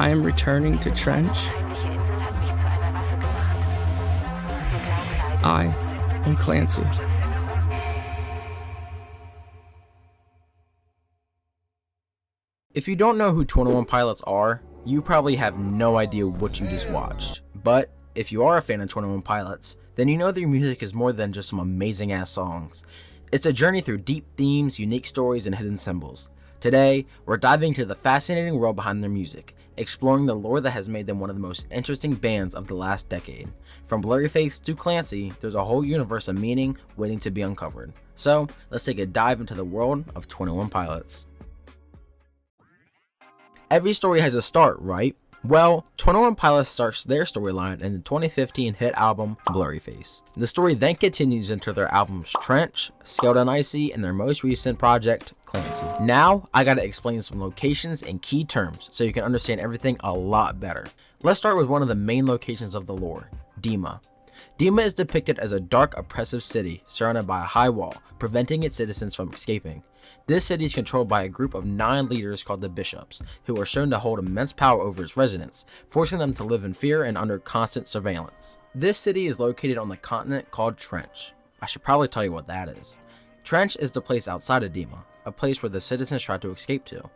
I am returning to Trench. I am Clancy. If you don't know who 21 Pilots are, you probably have no idea what you just watched. But if you are a fan of 21 Pilots, then you know their music is more than just some amazing ass songs. It's a journey through deep themes, unique stories, and hidden symbols. Today, we're diving into the fascinating world behind their music, exploring the lore that has made them one of the most interesting bands of the last decade. From Blurryface to Clancy, there's a whole universe of meaning waiting to be uncovered. So, let's take a dive into the world of 21 Pilots. Every story has a start, right? Well, 21 Pilots starts their storyline in the 2015 hit album Blurryface. The story then continues into their albums Trench, Scaled and Icy, and their most recent project, Clancy. Now, I gotta explain some locations and key terms so you can understand everything a lot better. Let's start with one of the main locations of the lore, Dema. Dema is depicted as a dark, oppressive city surrounded by a high wall, preventing its citizens from escaping. This city is controlled by a group of 9 leaders called the Bishops, who are shown to hold immense power over its residents, forcing them to live in fear and under constant surveillance. This city is located on the continent called Trench. I should probably tell you what that is. Trench is the place outside of Dema, a place where the citizens try to escape to.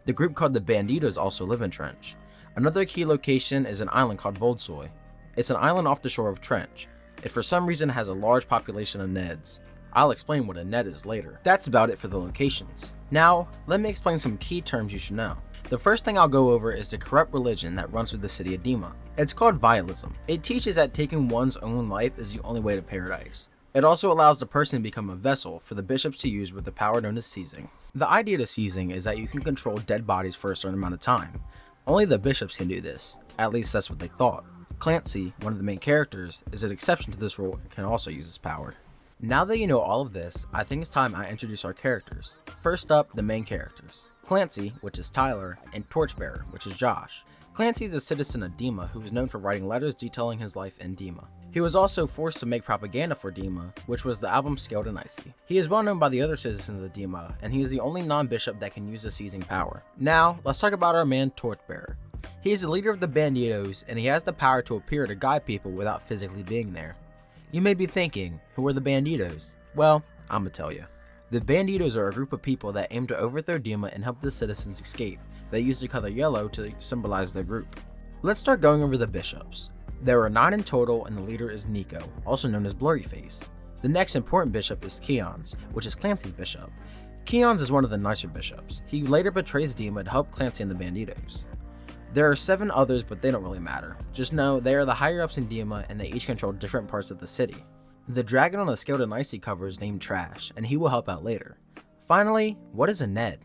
The group called the Banditos also live in Trench. Another key location is an island called Voldsoy. It's an island off the shore of Trench. It for some reason has a large population of Neds. I'll explain what a Ned is later. That's about it for the locations. Now, let me explain some key terms you should know. The first thing I'll go over is the corrupt religion that runs through the city of Dema. It's called Vialism. It teaches that taking one's own life is the only way to paradise. It also allows the person to become a vessel for the bishops to use with the power known as seizing. The idea to seizing is that you can control dead bodies for a certain amount of time. Only the bishops can do this, at least that's what they thought. Clancy, one of the main characters, is an exception to this rule and can also use his power. Now that you know all of this, I think it's time I introduce our characters. First up, the main characters. Clancy, which is Tyler, and Torchbearer, which is Josh. Clancy is a citizen of Dema who is known for writing letters detailing his life in Dema. He was also forced to make propaganda for Dema, which was the album Scaled and Icy. He is well known by the other citizens of Dema, and he is the only non-bishop that can use the seizing power. Now, let's talk about our man Torchbearer. He is the leader of the Banditos, and he has the power to appear to guide people without physically being there. You may be thinking, who are the Banditos? Well, I'ma tell you. The Banditos are a group of people that aim to overthrow Dema and help the citizens escape. They use the color yellow to symbolize their group. Let's start going over the bishops. There are 9 in total, and the leader is Nico, also known as Blurryface. The next important bishop is Keons, which is Clancy's bishop. Keons is one of the nicer bishops. He later betrays Dema to help Clancy and the Banditos. There are 7 others, but they don't really matter. Just know they are the higher ups in Dema, and they each control different parts of the city. The dragon on the Scaled and Icy cover is named Trash, and he will help out later. Finally, what is a Ned?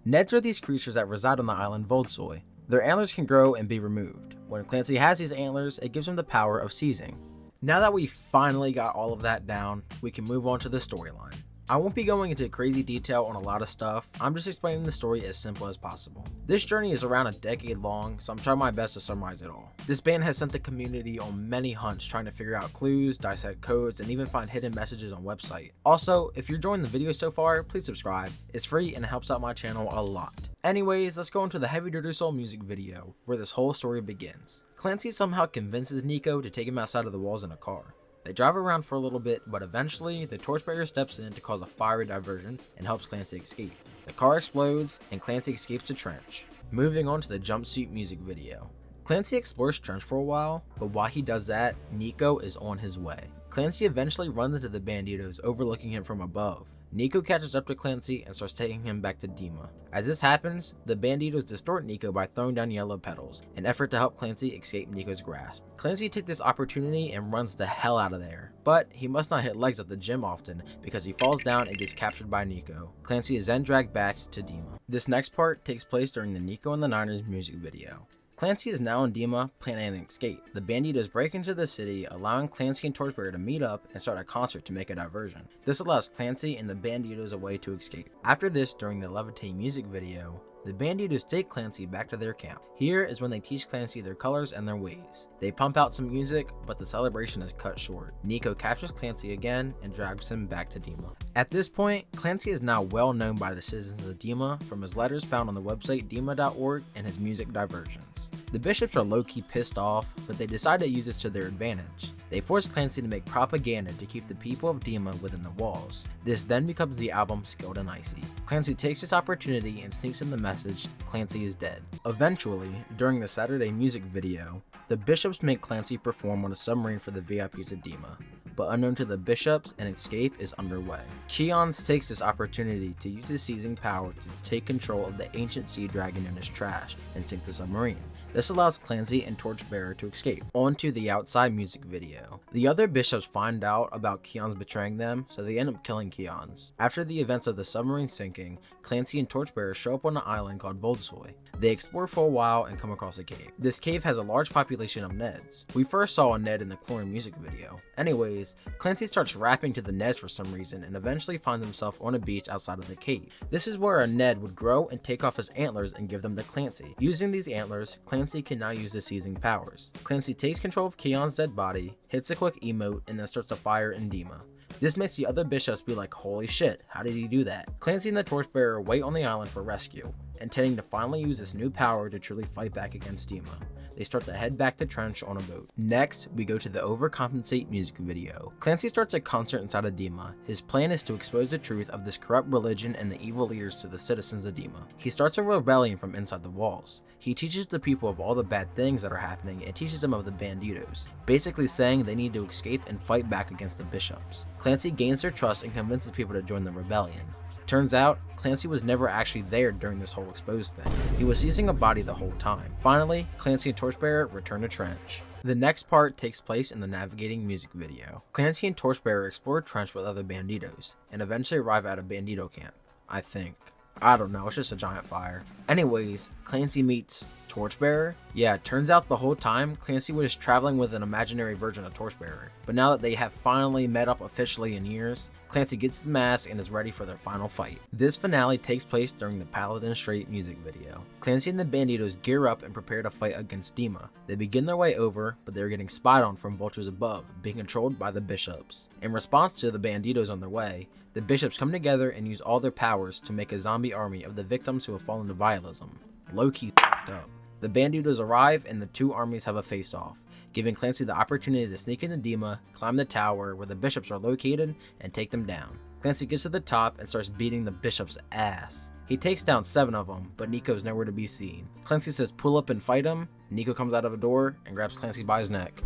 Neds are these creatures that reside on the island Voldsoy. Their antlers can grow and be removed. When Clancy has these antlers, it gives him the power of seizing. Now that we finally got all of that down, we can move on to the storyline. I won't be going into crazy detail on a lot of stuff, I'm just explaining the story as simple as possible. This journey is around a decade long, so I'm trying my best to summarize it all. This band has sent the community on many hunts trying to figure out clues, dissect codes, and even find hidden messages on website. Also, if you're enjoying the video so far, please subscribe. It's free and it helps out my channel a lot. Anyways, let's go into the Heavydirtysoul music video, where this whole story begins. Clancy somehow convinces Nico to take him outside of the walls in a car. They drive around for a little bit, but eventually, the Torchbearer steps in to cause a fiery diversion and helps Clancy escape. The car explodes, and Clancy escapes to Trench. Moving on to the Jumpsuit music video. Clancy explores Trench for a while, but while he does that, Nico is on his way. Clancy eventually runs into the Banditos, overlooking him from above. Nico catches up to Clancy and starts taking him back to Dema. As this happens, the Banditos distort Nico by throwing down yellow petals, an effort to help Clancy escape Nico's grasp. Clancy takes this opportunity and runs the hell out of there, but he must not hit legs at the gym often because he falls down and gets captured by Nico. Clancy is then dragged back to Dema. This next part takes place during the Nico and the Niners music video. Clancy is now in Dema, planning an escape. The Banditos break into the city, allowing Clancy and Torchbearer to meet up and start a concert to make a diversion. This allows Clancy and the Banditos a way to escape. After this, during the Levitate music video, The Banditos take Clancy back to their camp. Here is when they teach Clancy their colors and their ways. They pump out some music, but the celebration is cut short. Nico captures Clancy again and drags him back to Dema. At this point, Clancy is now well known by the citizens of Dema from his letters found on the website dema.org and his music diversions. The bishops are low-key pissed off, but they decide to use this to their advantage. They force Clancy to make propaganda to keep the people of Dema within the walls. This then becomes the album Skilled and Icy. Clancy takes this opportunity and sneaks in the message, Clancy is dead. Eventually, during the Saturday music video, the bishops make Clancy perform on a submarine for the VIPs of Dema. But unknown to the bishops, an escape is underway. Keons takes this opportunity to use his seizing power to take control of the ancient sea dragon in his trash and sink the submarine. This allows Clancy and Torchbearer to escape. On to the outside music video. The other bishops find out about Keons betraying them, so they end up killing Keons. After the events of the submarine sinking, Clancy and Torchbearer show up on an island called Voldsoy. They explore for a while and come across a cave. This cave has a large population of Neds. We first saw a Ned in the Chlorine music video. Anyways, Clancy starts rapping to the Neds for some reason and eventually finds himself on a beach outside of the cave. This is where a Ned would grow and take off his antlers and give them to Clancy. Using these antlers, Clancy can now use his seizing powers. Clancy takes control of Keon's dead body, hits a quick emote, and then starts a fire in Dema. This makes the other bishops be like, holy shit, how did he do that? Clancy and the Torchbearer wait on the island for rescue, intending to finally use this new power to truly fight back against Dema. They start to head back to Trench on a boat. Next, we go to the Overcompensate music video. Clancy starts a concert inside of Dema. His plan is to expose the truth of this corrupt religion and the evil leaders to the citizens of Dema. He starts a rebellion from inside the walls. He teaches the people of all the bad things that are happening and teaches them of the Banditos, basically saying they need to escape and fight back against the bishops. Clancy gains their trust and convinces people to join the rebellion. Turns out, Clancy was never actually there during this whole exposed thing. He was seizing a body the whole time. Finally, Clancy and Torchbearer return to Trench. The next part takes place in the Navigating music video. Clancy and Torchbearer explore Trench with other Banditos, and eventually arrive at a Bandito camp. I think. I don't know, it's just a giant fire. Anyways, Clancy meets Torchbearer? Yeah, turns out the whole time, Clancy was traveling with an imaginary version of Torchbearer. But now that they have finally met up officially in years, Clancy gets his mask and is ready for their final fight. This finale takes place during the Paladin Strait music video. Clancy and the Banditos gear up and prepare to fight against Dema. They begin their way over, but they're getting spied on from vultures above, being controlled by the bishops. In response to the Banditos on their way, the bishops come together and use all their powers to make a zombie army of the victims who have fallen to Vialism. Low-key f***ed up. The Banditos arrive and the two armies have a face-off, giving Clancy the opportunity to sneak into Dema, climb the tower where the bishops are located, and take them down. Clancy gets to the top and starts beating the bishops' ass. He takes down 7 of them, but Nico's nowhere to be seen. Clancy says pull up and fight him. Nico comes out of a door and grabs Clancy by his neck.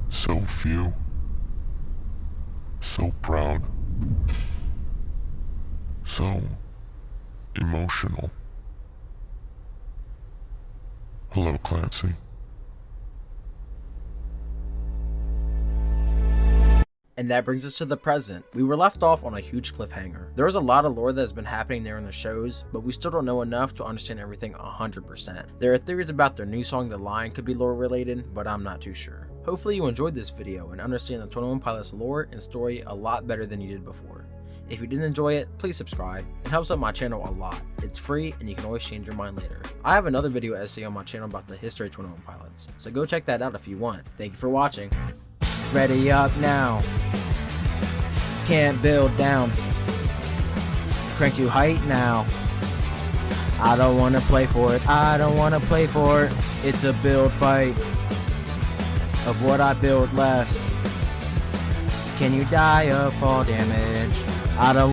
So few. So proud. So emotional. Hello, Clancy. And that brings us to the present. We were left off on a huge cliffhanger. There was a lot of lore that has been happening there in the shows, but we still don't know enough to understand everything 100%. There are theories about their new song The Line could be lore related, but I'm not too sure. Hopefully you enjoyed this video and understand the 21 Pilots lore and story a lot better than you did before. If you didn't enjoy it, please subscribe. It helps out my channel a lot. It's free and you can always change your mind later. I have another video essay on my channel about the history of 21 Pilots, so go check that out if you want. Thank you for watching. Ready up now. Can't build down. Crank to height now. I don't want to play for it. I don't want to play for it. It's a build fight of what I build less. Can you die of fall damage? I don't